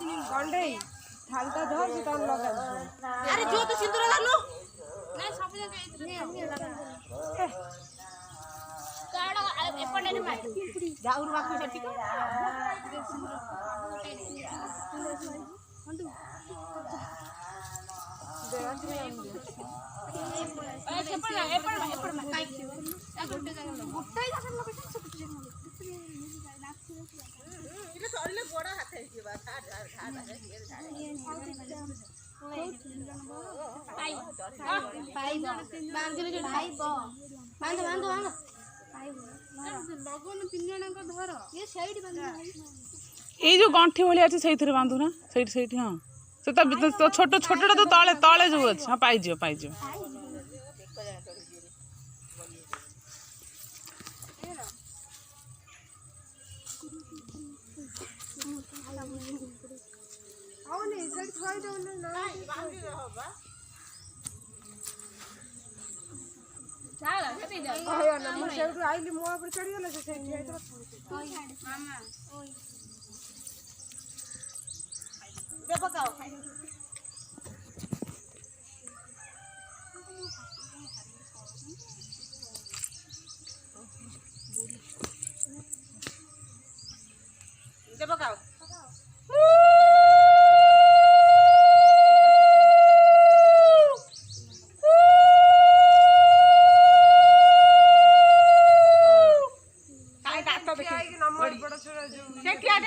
कंडई थालता धर से तन लगा अरे जो तो सिंदूर डालो नहीं सब जगह नहीं लगा काड़ा एपटे ने मार जाऊर बाकी से ठीक ये जो गंठी भाई अच्छे से बांधुना से हाँ से तो छोट छोटा तो तले तले जो अच्छे हाँ पाइज पाइज आईली मुआ पर चढ़ी गला से मामा दे पकाओ दे पकाओ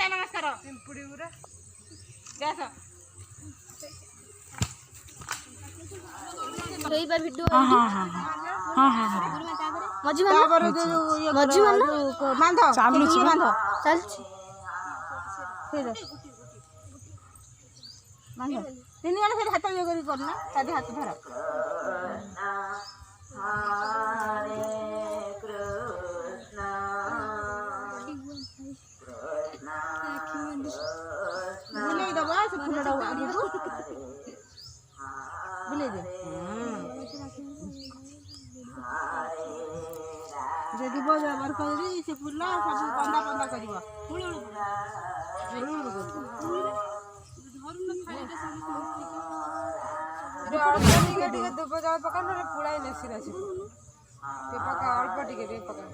नमस्कार पिंपुड़ी पूरा कई बार वीडियो हाँ हाँ हाँ हाँ हाँ हाँ मजी मान चालू चल तीन जन फिर हाथ ये करना सादे हाथ धर बुले दबा से फुलड़ा आगे बुले दे जदि बजार करी से फुल सब पंदा पंदा करबा दुब जाओ पका ना पुड़ाई नसी रासी ते पका अल्प टिके ते पका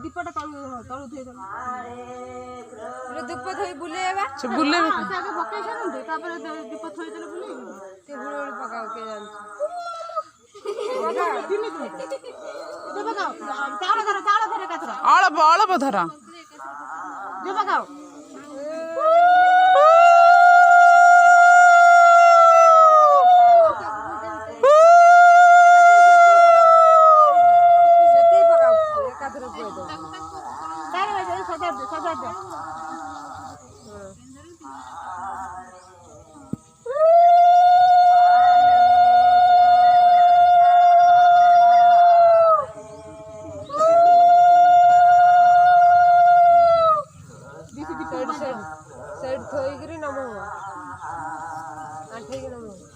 दीपटा तळु थई दे रे दुप थई बुलेबा से बुले आगे पकाई छन तापर दीप थई देले बुले ते हुळ पकाओ के जान दे पकाओ चावल धर कतरा अळप धरा दे पकाओ सजा दे साइड थोई गिरी नमो आठे के नमो